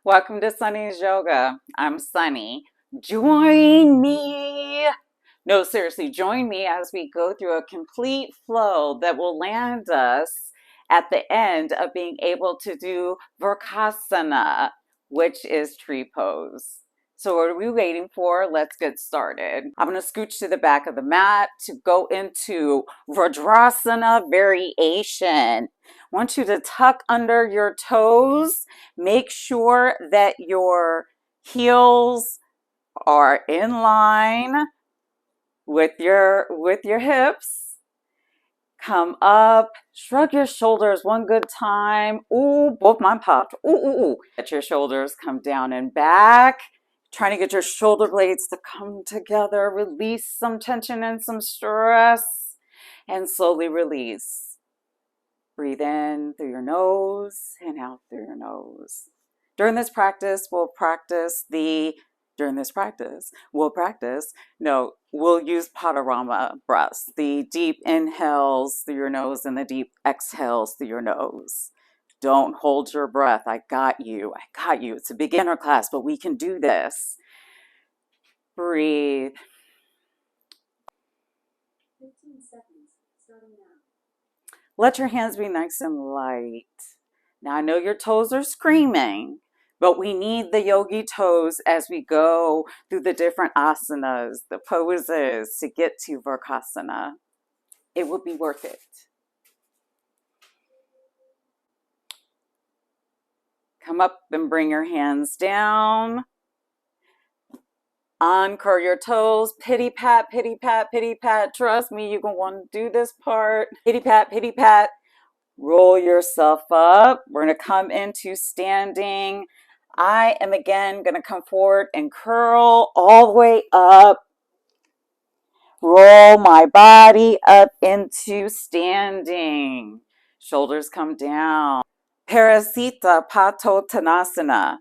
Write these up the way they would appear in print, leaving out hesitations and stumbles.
Welcome to Sunny's Yoga. I'm Sunny. Join me. No, seriously, join me as we go through a complete flow that will land us at the end of being able to do Vrkasana, which is tree pose. So what are we waiting for? Let's get started. I'm going to scooch to the back of the mat to go into Vrkasana variation. I want you to tuck under your toes. Make sure that your heels are in line with your hips. Come up, shrug your shoulders one good time. Ooh, both mine popped. Ooh, ooh, ooh. Let your shoulders come down and back. Trying to get your shoulder blades to come together. Release some tension and some stress. And slowly release. Breathe in through your nose and out through your nose. During this practice, we'll use panorama breaths, the deep inhales through your nose and the deep exhales through your nose. Don't hold your breath. I got you. It's a beginner class, but we can do this. Breathe. 15 seconds, starting now. Let your hands be nice and light. Now I know your toes are screaming, but we need the yogi toes as we go through the different asanas, the poses to get to Vrkasana. It would be worth it. Come up and bring your hands down. Uncurl your toes. Pity pat, pity pat, pity pat. Trust me, you're going to want to do this part. Pity pat, pity pat. Roll yourself up. We're going to come into standing. I am again going to come forward and curl all the way up. Roll my body up into standing. Shoulders come down. Parasita Padottanasana.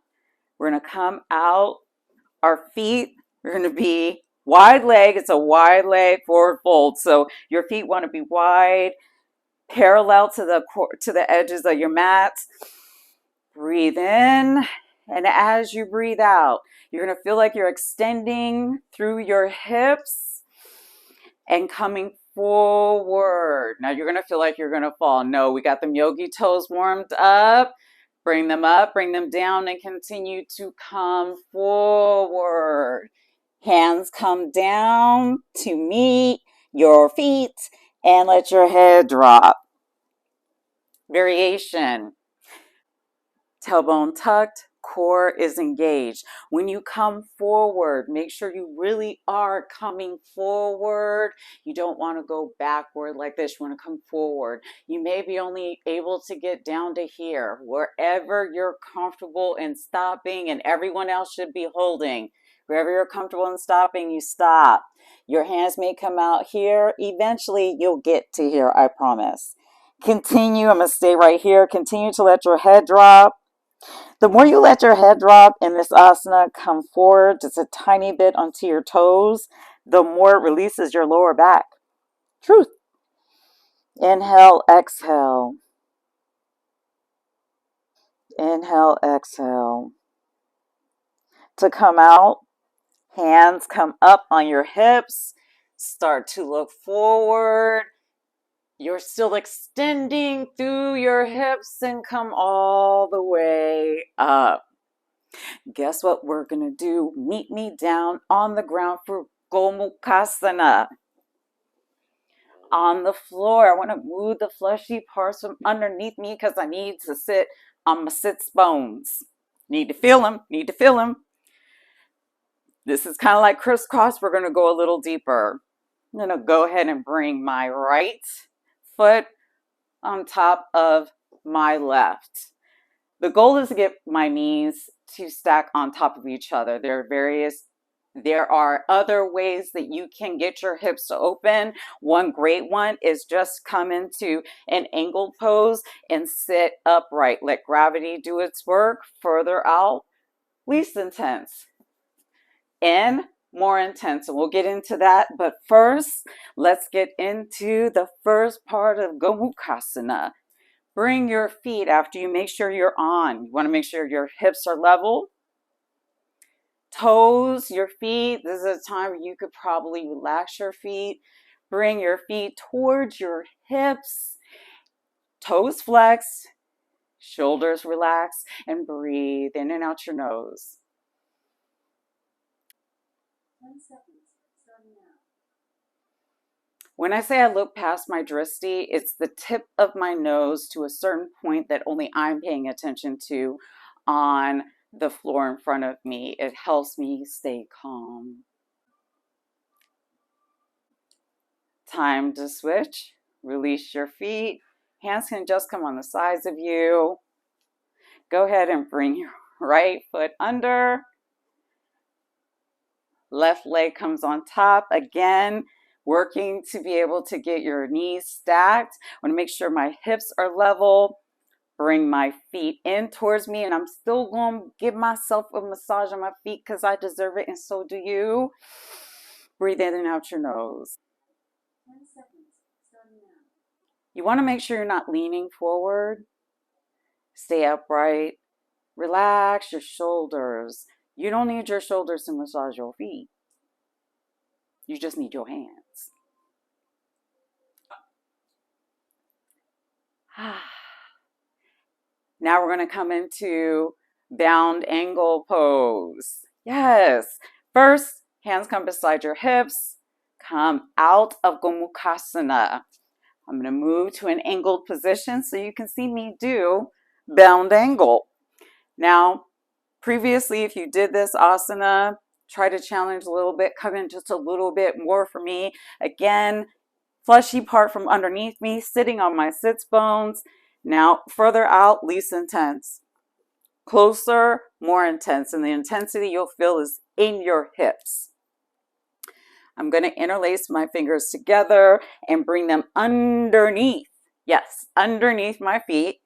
We're going to come out. Our feet are going to be wide leg. It's a wide leg forward fold. So your feet want to be wide, parallel to the edges of your mat. Breathe in, and as you breathe out, you're going to feel like you're extending through your hips and coming forward. Now you're going to feel like you're going to fall. No, we got them yogi toes warmed up. Bring them up, bring them down, and continue to come forward. Hands come down to meet your feet and let your head drop. Variation. Tailbone tucked, core is engaged. When you come forward, make sure you really are coming forward. You don't want to go backward like this. You want to come forward. You may be only able to get down to here, wherever you're comfortable in stopping, and everyone else should be holding. Wherever you're comfortable in stopping, you stop. Your hands may come out here. Eventually, you'll get to here, I promise. Continue. I'm going to stay right here. Continue to let your head drop. The more you let your head drop in this asana, come forward just a tiny bit onto your toes, the more it releases your lower back. Truth. Inhale, exhale. Inhale, exhale. To come out, hands come up on your hips. Start to look forward. You're still extending through your hips and come all the way up. Guess what we're going to do? Meet me down on the ground for Gomukhasana. On the floor, I want to move the fleshy parts from underneath me because I need to sit on my sits bones. Need to feel them. Need to feel them. This is kind of like crisscross. We're going to go a little deeper. I'm going to go ahead and bring my right foot on top of my left. The goal is to get my knees to stack on top of each other. There are other ways that you can get your hips to open. One great one is just come into an angled pose and sit upright. Let gravity do its work. Further out, least intense. In, more intense. And we'll get into that. But first, let's get into the first part of Gomukhasana. Bring your feet after you make sure you're on. You want to make sure your hips are level. Toes, your feet, this is a time where you could probably relax your feet. Bring your feet towards your hips. Toes flex, shoulders relax, and breathe in and out your nose. 10 seconds, starting now. When I say I look past my drishti, it's the tip of my nose to a certain point that only I'm paying attention to on the floor in front of me. It helps me stay calm. Time to switch. Release your feet. Hands can just come on the sides of you. Go ahead and bring your right foot under. Left leg comes on top. Again, working to be able to get your knees stacked. I want to make sure my hips are level. Bring my feet in towards me, and I'm still going to give myself a massage on my feet because I deserve it, and so do you. Breathe in and out your nose. 10 seconds, starting now. You want to make sure you're not leaning forward. Stay upright. Relax your shoulders. You don't need your shoulders to massage your feet. You just need your hands. Now we're going to come into bound angle pose. Yes. First, hands come beside your hips. Come out of Gomukhasana. I'm going to move to an angled position so you can see me do bound angle. Now, previously, if you did this asana, try to challenge a little bit, come in just a little bit more for me. Again, fleshy part from underneath me, sitting on my sits bones. Now, further out, least intense. Closer, more intense. And the intensity you'll feel is in your hips. I'm going to interlace my fingers together and bring them underneath. Yes, underneath my feet.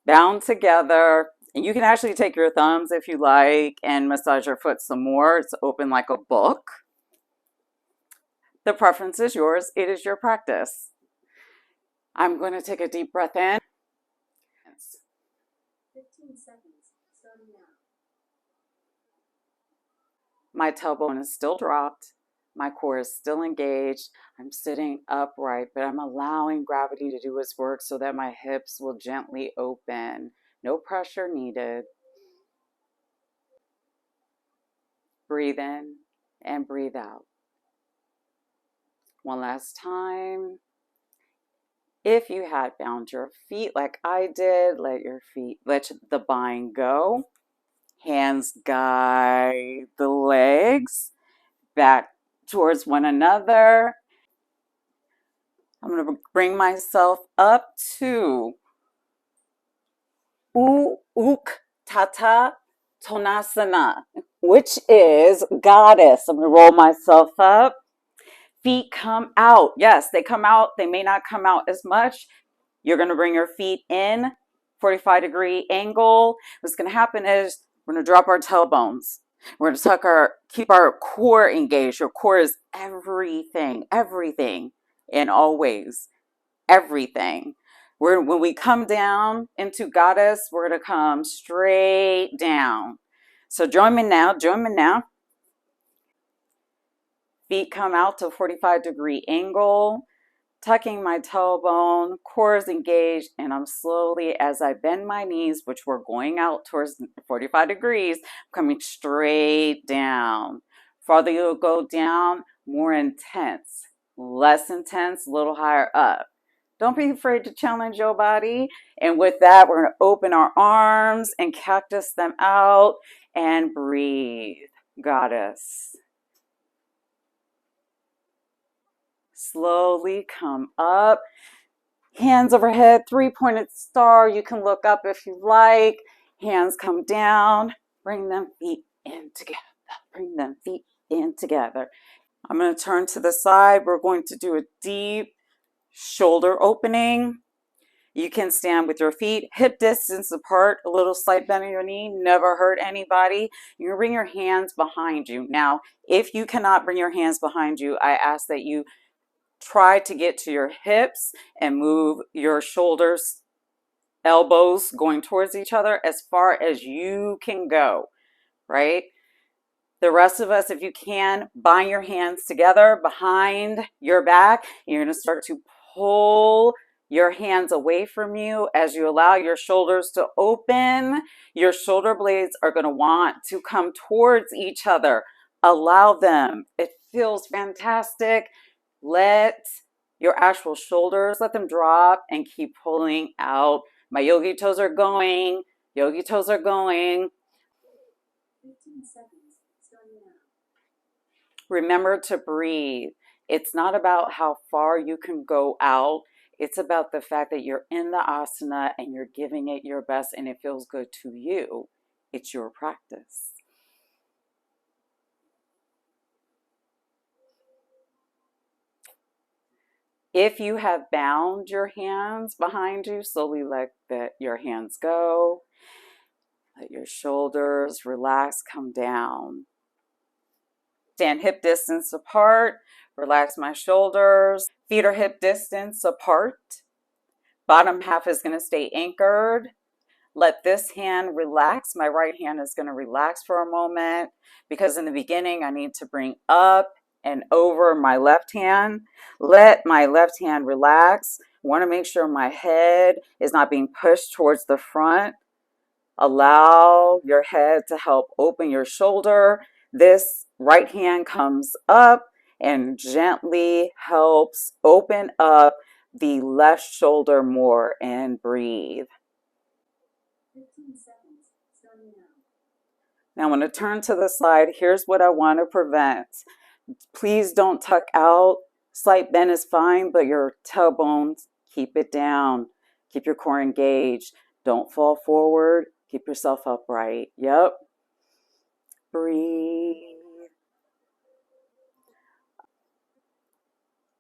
Bound together. And you can actually take your thumbs if you like and massage your foot some more. It's open like a book. The preference is yours. It is your practice. I'm going to take a deep breath in. 15 seconds, starting now. My tailbone is still dropped. My core is still engaged. I'm sitting upright, but I'm allowing gravity to do its work so that my hips will gently open. No pressure needed. Breathe in and breathe out. One last time. If you had bound your feet like I did, let the bind go. Hands guide the legs back towards one another. I'm going to bring myself up to Uttata Tonasana, which is goddess. I'm going to roll myself up. Feet come out. Yes, they come out. They may not come out as much. You're going to bring your feet in, 45-degree angle. What's going to happen is we're going to drop our tailbones. We're going to keep our core engaged. Your core is everything, and always everything. When we come down into goddess, we're going to come straight down. So join me now. Feet come out to 45-degree angle. Tucking my tailbone, core is engaged, and I'm slowly, as I bend my knees, which we're going out towards 45 degrees, coming straight down. Farther you'll go down, more intense. Less intense, a little higher up. Don't be afraid to challenge your body. And with that, we're going to open our arms and cactus them out and breathe. Goddess. Slowly come up, hands overhead, three-pointed star. You can look up if you like. Hands come down, bring them feet in together. I'm going to turn to the side. We're going to do a deep shoulder opening. You can stand with your feet hip distance apart, a little slight bend in your knee, never hurt anybody. You're going to bring your hands behind you. Now, if you cannot bring your hands behind you, I ask that you try to get to your hips and move your shoulders elbows going towards each other as far as you can go, right? The rest of us, if you can, bind your hands together behind your back. You're going to start to pull your hands away from you as you allow your shoulders to open. Your shoulder blades are going to want to come towards each other. Allow them. It feels fantastic. Let your actual shoulders, let them drop and keep pulling out. My yogi toes are going. Yogi toes are going. 15 seconds. Starting now. Remember to breathe. It's not about how far you can go out. It's about the fact that you're in the asana and you're giving it your best and it feels good to you. It's your practice. If you have bound your hands behind you, slowly let your hands go. Let your shoulders relax, come down. Stand hip distance apart. Relax my shoulders. Feet are hip distance apart. Bottom half is going to stay anchored. Let this hand relax. My right hand is going to relax for a moment because in the beginning I need to bring up and over my left hand. Let my left hand relax. I want to make sure my head is not being pushed towards the front. Allow your head to help open your shoulder. This right hand comes up and gently helps open up the left shoulder more and breathe. 15 seconds. Starting now. Now I'm going to turn to the side. Here's what I want to prevent. Please don't tuck out. Slight bend is fine, but your tailbones, keep it down. Keep your core engaged. Don't fall forward. Keep yourself upright. Yep. Breathe.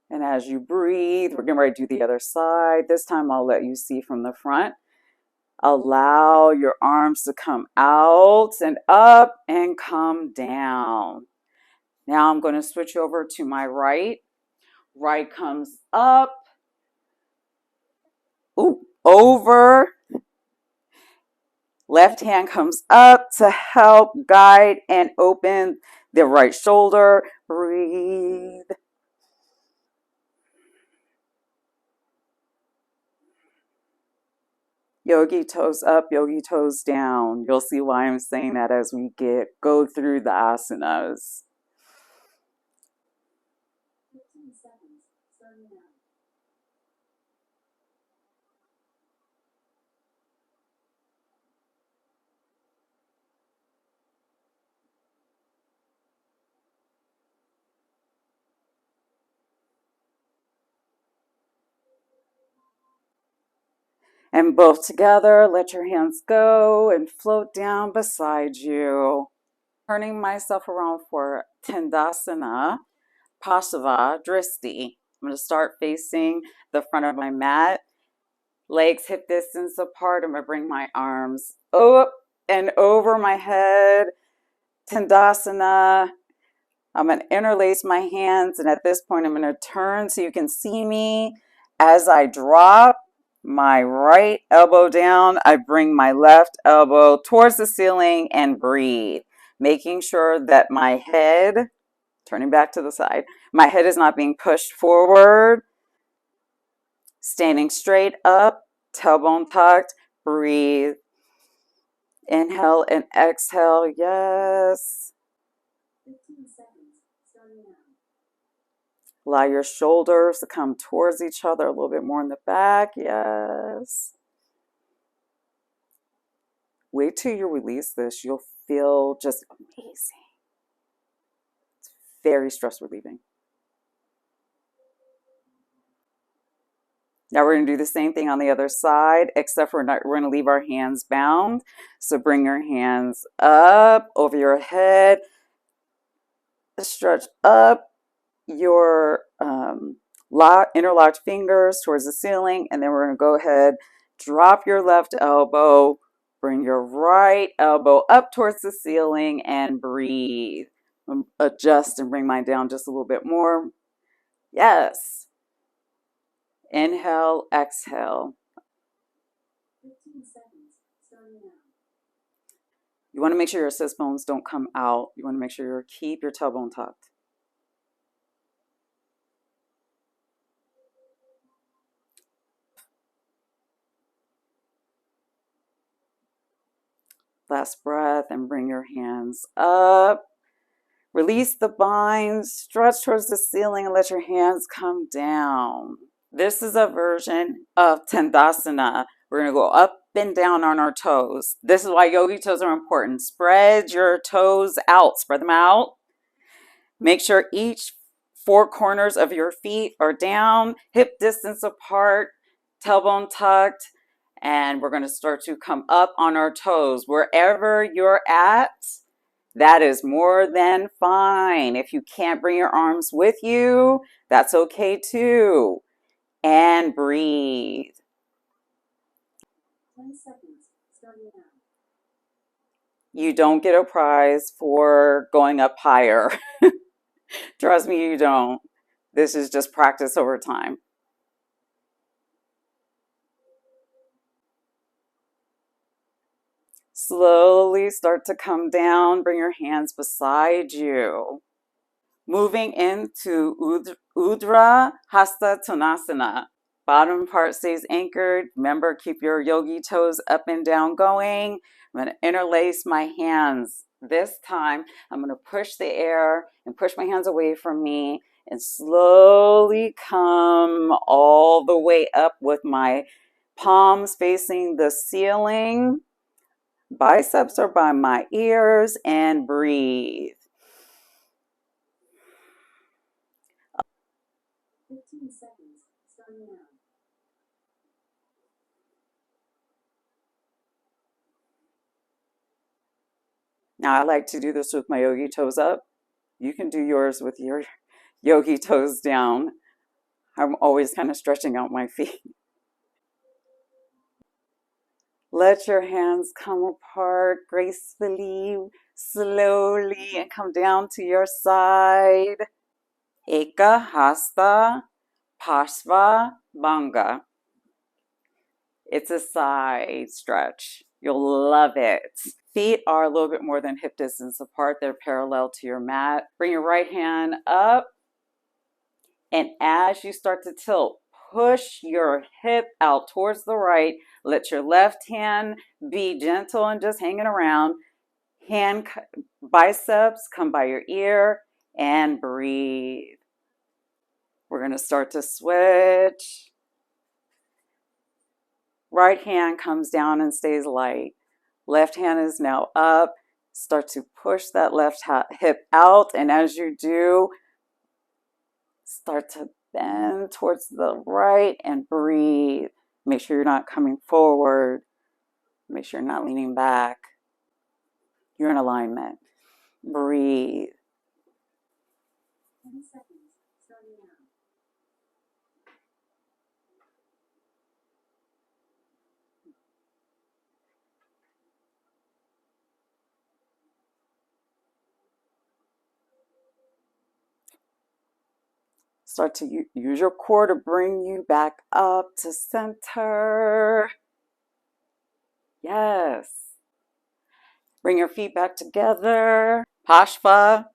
And as you breathe, we're getting ready to do the other side. This time I'll let you see from the front. Allow your arms to come out and up and come down. Now I'm going to switch over to my right. Right comes up. Ooh, over. Left hand comes up to help guide and open the right shoulder. Breathe. Yogi toes up, yogi toes down. You'll see why I'm saying that as we go through the asanas. 15 seconds. Starting now. And both together, let your hands go and float down beside you. Turning myself around for Tandasana, Pasava, Dristi. I'm going to start facing the front of my mat. Legs hip distance apart. I'm going to bring my arms up and over my head. Tandasana. I'm going to interlace my hands, and at this point, I'm going to turn so you can see me. As I drop my right elbow down, I bring my left elbow towards the ceiling and breathe, making sure that my head, turning back to the side, my head is not being pushed forward. Standing straight up, tailbone tucked, breathe. Inhale and exhale, yes. 15 seconds, starting now. Allow your shoulders to come towards each other a little bit more in the back, yes. Wait till you release this, you'll feel just amazing. It's very stress relieving. Now we're going to do the same thing on the other side, except we're going to leave our hands bound. So bring your hands up over your head. Stretch up your interlocked fingers towards the ceiling. And then we're going to go ahead, drop your left elbow, bring your right elbow up towards the ceiling and breathe. Adjust and bring mine down just a little bit more. Yes. Inhale, exhale. You want to make sure your sits bones don't come out. You want to make sure you keep your tailbone tucked. Last breath, and bring your hands up. Release the bind, stretch towards the ceiling, and let your hands come down. This is a version of Tandasana. We're going to go up and down on our toes. This is why yogi toes are important. Spread your toes out. Spread them out. Make sure each four corners of your feet are down, hip distance apart, tailbone tucked, and we're going to start to come up on our toes. Wherever you're at, that is more than fine. If you can't bring your arms with you, that's okay too. And breathe. 10 seconds, starting now. You don't get a prize for going up higher. Trust me, you don't. This is just practice over time. Slowly start to come down. Bring your hands beside you. Moving into Urdhva Hasta Konasana. Bottom part stays anchored. Remember, keep your yogi toes up and down going. I'm going to interlace my hands. This time, I'm going to push the air and push my hands away from me and slowly come all the way up with my palms facing the ceiling. Biceps are by my ears, and breathe. 15 seconds, starting now. Now, I like to do this with my yogi toes up. You can do yours with your yogi toes down. I'm always kind of stretching out my feet. Let your hands come apart gracefully, slowly, and come down to your side. Eka Hasta Pashva Banga. It's a side stretch. You'll love it. Feet are a little bit more than hip distance apart. They're parallel to your mat. Bring your right hand up. And as you start to tilt, push your hip out towards the right. Let your left hand be gentle and just hanging around. Hand biceps come by your ear, and breathe. We're going to start to switch. Right hand comes down and stays light. Left hand is now up. Start to push that left hip out, and as you do, start to bend towards the right and breathe. Make sure you're not coming forward. Make sure you're not leaning back. You're in alignment. Breathe. 10 seconds, starting now. Start to use your core to bring you back up to center. Yes. Bring your feet back together. Pashva,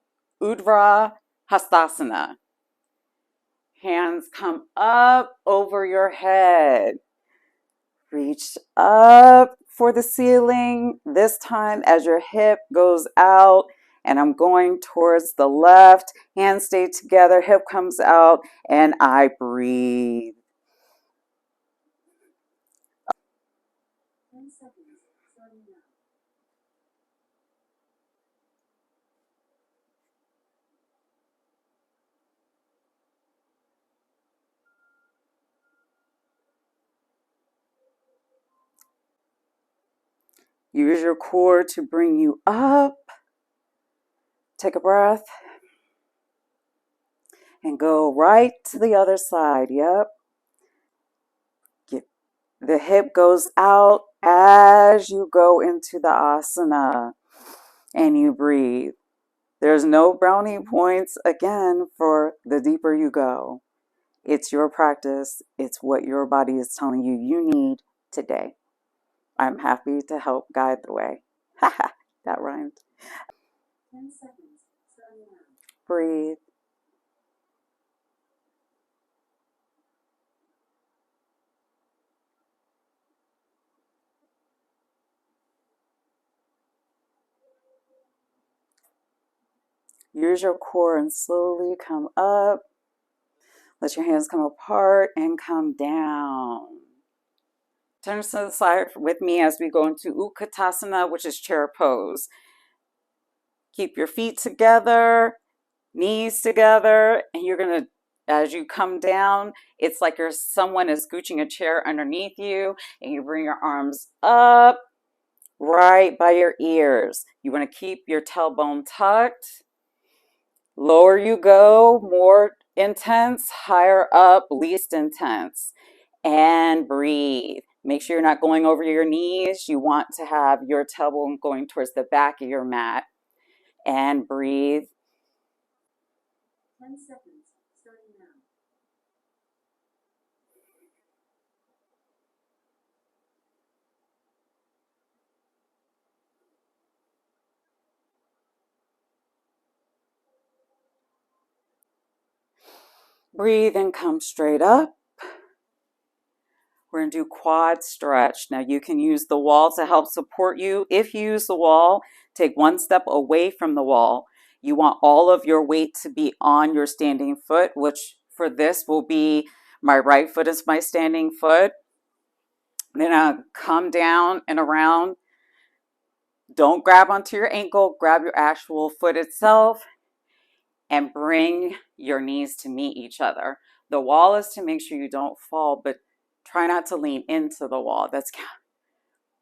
Urdhva, Hastasana. Hands come up over your head. Reach up for the ceiling. This time as your hip goes out, and I'm going towards the left. Hands stay together, hip comes out, and I breathe. 10 seconds, starting now. Use your core to bring you up. Take a breath. And go right to the other side. Yep. The hip goes out as you go into the asana. And you breathe. There's no brownie points, again, for the deeper you go. It's your practice. It's what your body is telling you you need today. I'm happy to help guide the way. That rhymed. 10 seconds. Breathe. Use your core and slowly come up. Let your hands come apart and come down. Turn to the side with me as we go into Vrkasana, which is chair pose. Keep your feet together, knees together, and you're going to, as you come down, it's like someone is scooching a chair underneath you, and you bring your arms up right by your ears. You want to keep your tailbone tucked. Lower you go, more intense, higher up, least intense. And breathe. Make sure you're not going over your knees. You want to have your tailbone going towards the back of your mat. And breathe. 10 seconds, starting now. Breathe and come straight up. We're going to do quad stretch. Now you can use the wall to help support you. If you use the wall, take one step away from the wall. You want all of your weight to be on your standing foot, which for this will be my right foot is my standing foot. Then I'll come down and around. Don't grab onto your ankle, grab your actual foot itself and bring your knees to meet each other. The wall is to make sure you don't fall, but try not to lean into the wall.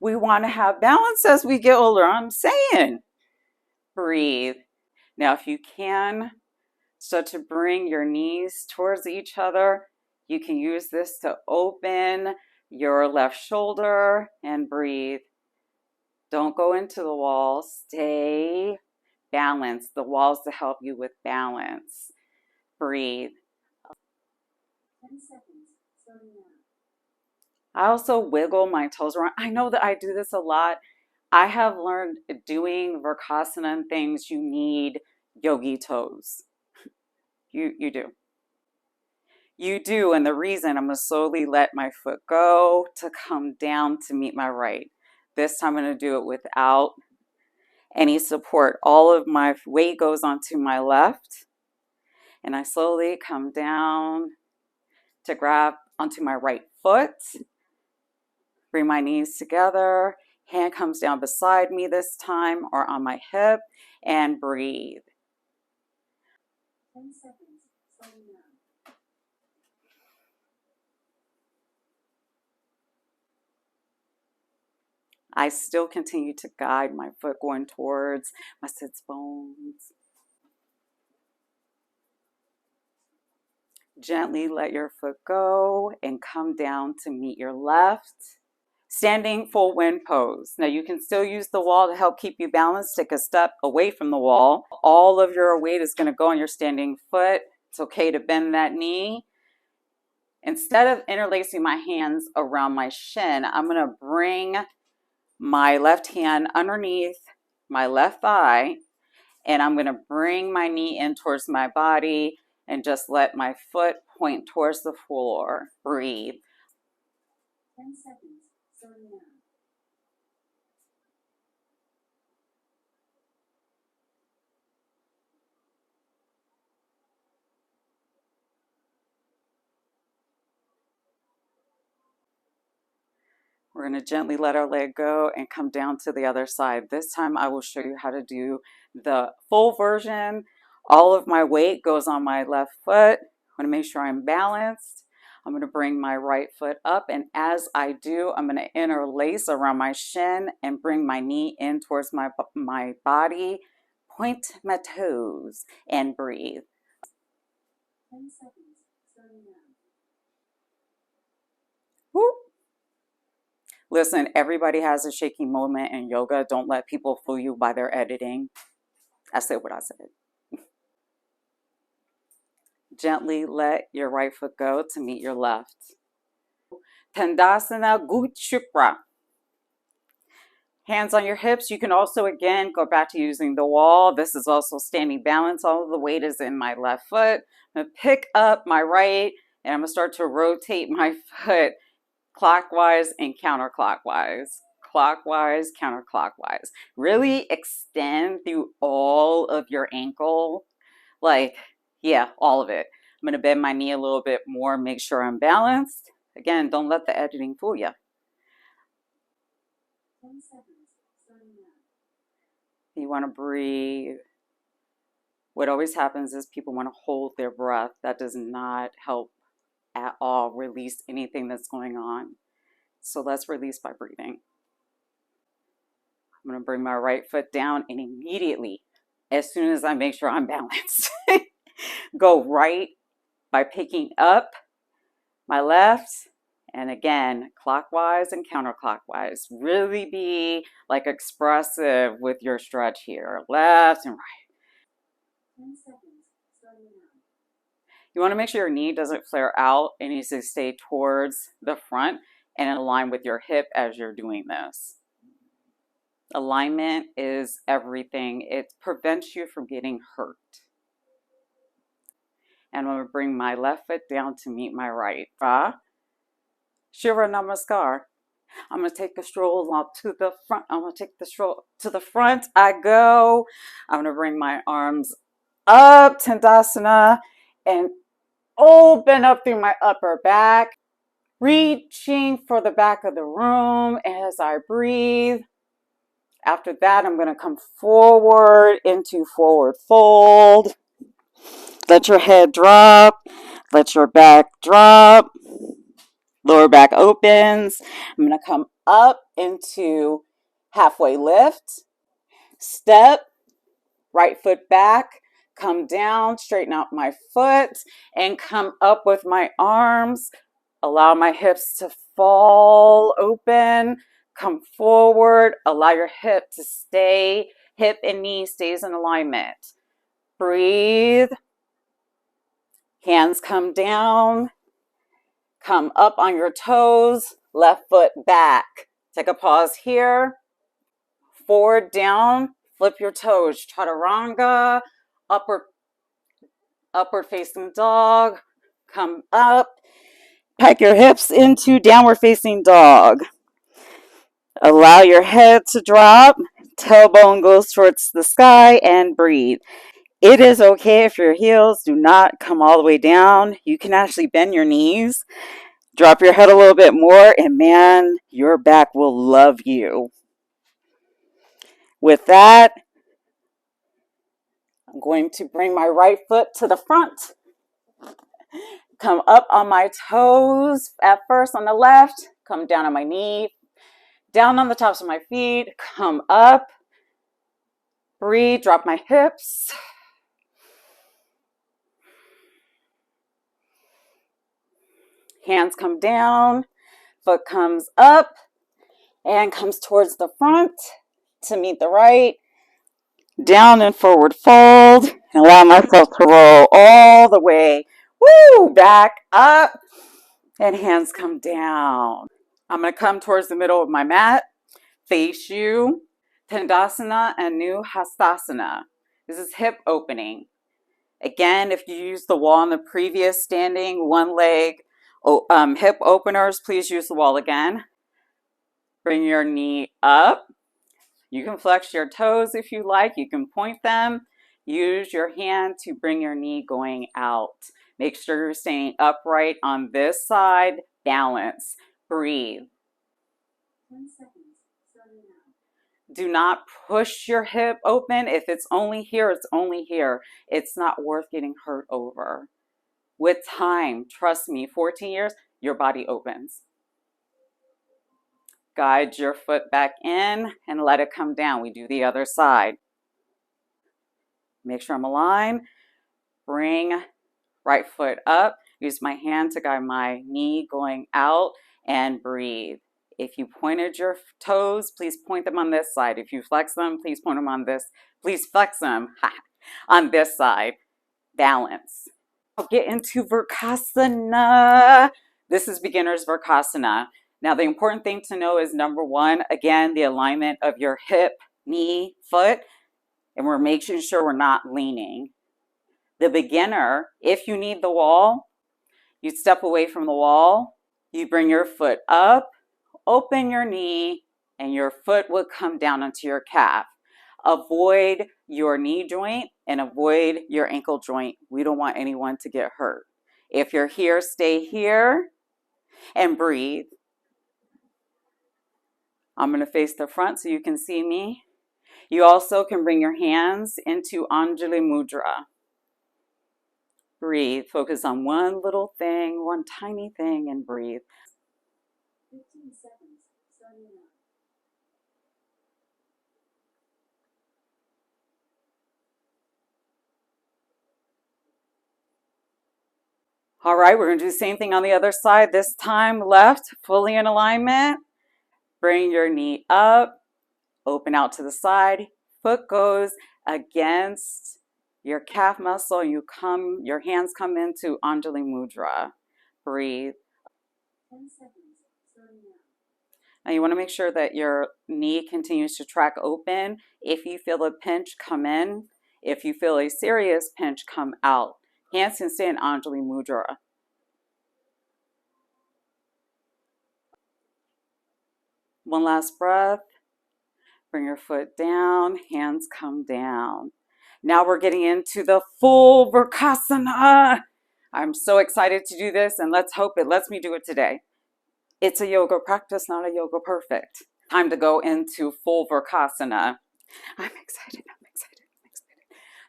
We want to have balance as we get older. I'm saying, breathe. Now, if you can, start to bring your knees towards each other. You can use this to open your left shoulder and breathe. Don't go into the wall. Stay balanced. The wall's to help you with balance. Breathe. 10 seconds. Starting now. I also wiggle my toes around. I know that I do this a lot. I have learned doing Vrkasana and things, you need yogi toes. You do. You do, and the reason I'm going to slowly let my foot go to come down to meet my right. This time I'm going to do it without any support. All of my weight goes onto my left, and I slowly come down to grab onto my right foot. Bring my knees together. Hand comes down beside me this time or on my hip, and breathe. 10 seconds. Starting now. I still continue to guide my foot going towards my sits bones. Gently let your foot go and come down to meet your left. Standing full wind pose. Now you can still use the wall to help keep you balanced. Take a step away from the wall. All of your weight is going to go on your standing foot. It's okay to bend that knee. Instead of interlacing my hands around my shin, I'm going to bring my left hand underneath my left thigh, and I'm going to bring my knee in towards my body and just let my foot point towards the floor. Breathe. 10 seconds. Starting now. We're going to gently let our leg go and come down to the other side. This time I will show you how to do the full version. All of my weight goes on my left foot. I want to make sure I'm balanced. I'm going to bring my right foot up, and as I do, I'm going to interlace around my shin and bring my knee in towards my body. Point my toes and breathe. 10 seconds. Starting now. Whoop. Listen, everybody has a shaky moment in yoga. Don't let people fool you by their editing. I said what I said. Gently let your right foot go to meet your left. Tandasana Gutshukra. Hands on your hips. You can also, again, go back to using the wall. This is also standing balance. All of the weight is in my left foot. I'm going to pick up my right, and I'm going to start to rotate my foot clockwise and counterclockwise. Clockwise, counterclockwise. Really extend through all of your ankle. Like, yeah, all of it. I'm going to bend my knee a little bit more, make sure I'm balanced. Again, don't let the editing fool you. 10 seconds. You want to breathe. What always happens is people want to hold their breath. That does not help at all release anything that's going on. So let's release by breathing. I'm going to bring my right foot down, and immediately, as soon as I make sure I'm balanced, go right by picking up my left, and again, clockwise and counterclockwise. Really be like expressive with your stretch here, left and right. 10 seconds. You want to make sure your knee doesn't flare out. It needs to stay towards the front and in line with your hip as you're doing this. Alignment is everything. It prevents you from getting hurt. And I'm going to bring my left foot down to meet my right. Shiva Namaskar. I'm going to take the stroll out to the front. I'm going to take the stroll to the front. I go. I'm going to bring my arms up, Tandasana, and open up through my upper back. Reaching for the back of the room as I breathe. After that, I'm going to come forward into forward fold. Let your head drop. Let your back drop. Lower back opens. I'm going to come up into halfway lift. Step, right foot back. Come down, straighten out my foot, and come up with my arms. Allow my hips to fall open. Come forward. Allow your hip to stay. Hip and knee stays in alignment. Breathe. Hands come down. Come up on your toes. Left foot back. Take a pause here. Forward, down. Flip your toes. Chaturanga. Upward facing dog. Come up. Pack your hips into downward facing dog. Allow your head to drop. Tailbone goes towards the sky and breathe. It is okay if your heels do not come all the way down. You can actually bend your knees. Drop your head a little bit more, and man, your back will love you. With that, I'm going to bring my right foot to the front. Come up on my toes at first on the left. Come down on my knee. Down on the tops of my feet. Come up. Breathe. Drop my hips. Hands come down. Foot comes up and comes towards the front to meet the right. Down and forward fold. And allow myself to roll all the way. Woo! Back up. And hands come down. I'm going to come towards the middle of my mat. Face you. Tandasana and New Hastasana. This is hip opening. Again, if you use the wall in the previous standing, one leg hip openers, please use the wall again. Bring your knee up. You can flex your toes if you like. You can point them. Use your hand to bring your knee going out. Make sure you're staying upright on this side. Balance. Breathe. 10 seconds. Do not push your hip open. If it's only here, it's only here. It's not worth getting hurt over. With time, trust me, 14 years, your body opens. Guide your foot back in and let it come down. We do the other side. Make sure I'm aligned. Bring right foot up. Use my hand to guide my knee going out and breathe. If you pointed your toes, please point them on this side. If you flex them, please point them on this. Please flex them on this side. Balance. I'll get into Vrkasana. This is beginner's Vrkasana. Now, the important thing to know is number one, again, the alignment of your hip, knee, foot, and we're making sure we're not leaning. The beginner, if you need the wall, you step away from the wall, you bring your foot up, open your knee, and your foot will come down onto your calf. Avoid your knee joint and avoid your ankle joint. We don't want anyone to get hurt. If you're here, stay here and breathe. I'm going to face the front so you can see me. You also can bring your hands into Anjali Mudra. Breathe. Focus on one little thing, one tiny thing, and breathe. 15 seconds. Starting now. All right, we're going to do the same thing on the other side. This time, left, fully in alignment. Bring your knee up, open out to the side. Foot goes against your calf muscle. Your hands come into Anjali Mudra. Breathe. 10 seconds. Now you want to make sure that your knee continues to track open. If you feel a pinch, come in. If you feel a serious pinch, come out. Hands can stay in Anjali Mudra. One last breath. Bring your foot down, hands come down. Now we're getting into the full Vrkasana. I'm so excited to do this, and let's hope it lets me do it today. It's a yoga practice, not a yoga perfect. Time to go into full Vrkasana. I'm excited.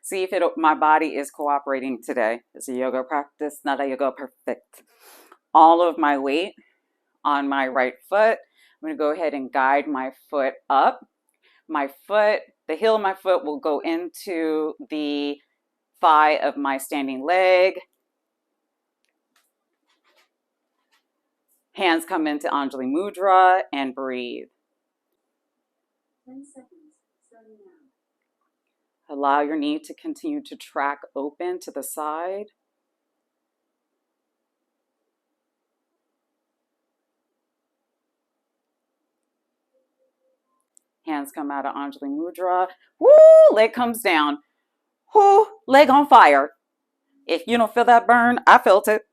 See if my body is cooperating today. It's a yoga practice, not a yoga perfect. All of my weight on my right foot. I'm going to go ahead and guide my foot up. My foot, the heel of my foot will go into the thigh of my standing leg. Hands come into Anjali Mudra and breathe. 10 seconds. Starting now. Allow your knee to continue to track open to the side. Hands come out of Anjali Mudra. Woo! Leg comes down. Whoo! Leg on fire. If you don't feel that burn, I felt it.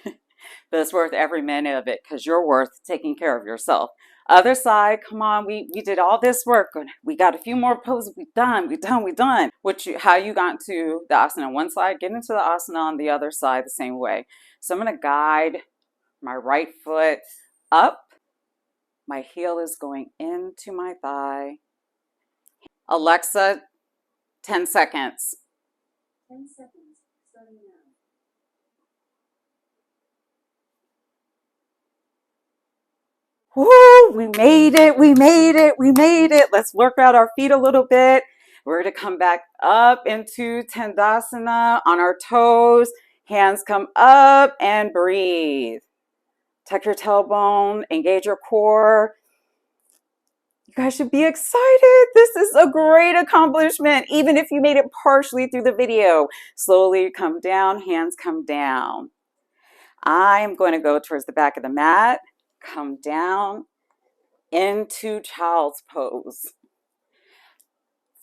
But it's worth every minute of it because you're worth taking care of yourself. Other side, come on, we did all this work. We got a few more poses. We done. How you got to the asana on one side, get into the asana on the other side the same way. So I'm going to guide my right foot up. My heel is going into my thigh. Alexa, 10 seconds. 10 seconds. Starting now. Woo, we made it. Let's work out our feet a little bit. We're going to come back up into Tandasana on our toes. Hands come up and breathe. Tuck your tailbone, engage your core. You guys should be excited. This is a great accomplishment, even if you made it partially through the video. Slowly come down, hands come down. I'm going to go towards the back of the mat. Come down into child's pose.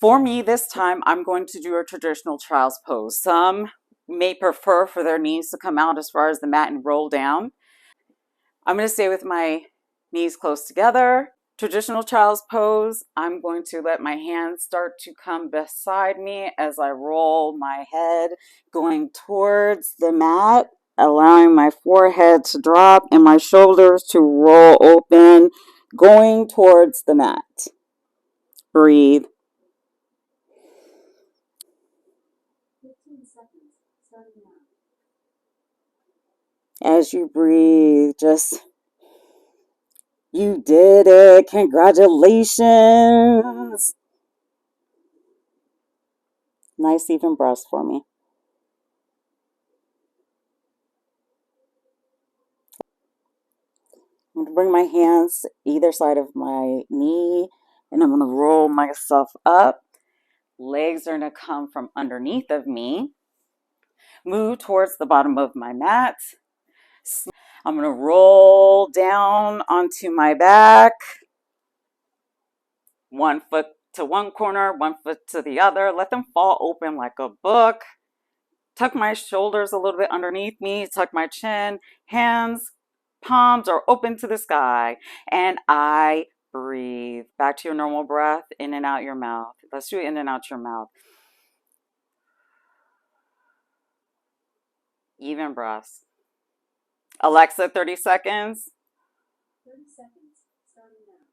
For me this time, I'm going to do a traditional child's pose. Some may prefer for their knees to come out as far as the mat and roll down. I'm going to stay with my knees close together. Traditional child's pose, I'm going to let my hands start to come beside me as I roll my head going towards the mat, allowing my forehead to drop and my shoulders to roll open, going towards the mat. Breathe. 15 seconds. Starting now. As you breathe, you did it. Congratulations. Nice even breaths for me. I'm going to bring my hands either side of my knee, and I'm going to roll myself up. Legs are going to come from underneath of me. Move towards the bottom of my mat. I'm going to roll down onto my back, one foot to one corner, one foot to the other. Let them fall open like a book. Tuck my shoulders a little bit underneath me, tuck my chin, hands, palms are open to the sky, and I breathe. Back to your normal breath, in and out your mouth. Let's do it in and out your mouth. Even breaths. Alexa, 30 seconds. 30 seconds, starting now.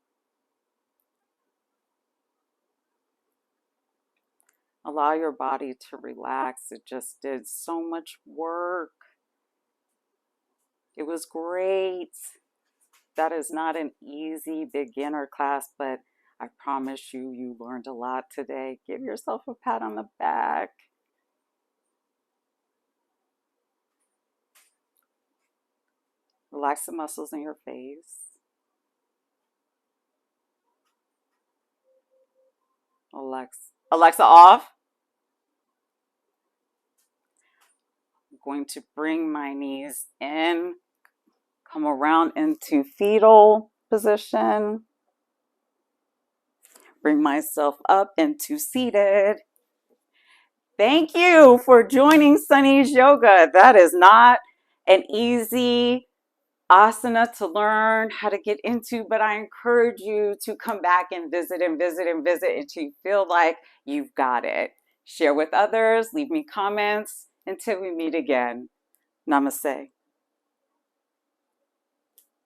Allow your body to relax. It just did so much work. It was great. That is not an easy beginner class, but I promise you, you learned a lot today. Give yourself a pat on the back. Relax the muscles in your face. Alexa off. I'm going to bring my knees in, come around into fetal position. Bring myself up into seated. Thank you for joining Sunny's Yoga. That is not an easy asana to learn how to get into, but I encourage you to come back and visit and visit and visit until you feel like you've got it. Share with others, leave me comments. Until we meet again, namaste.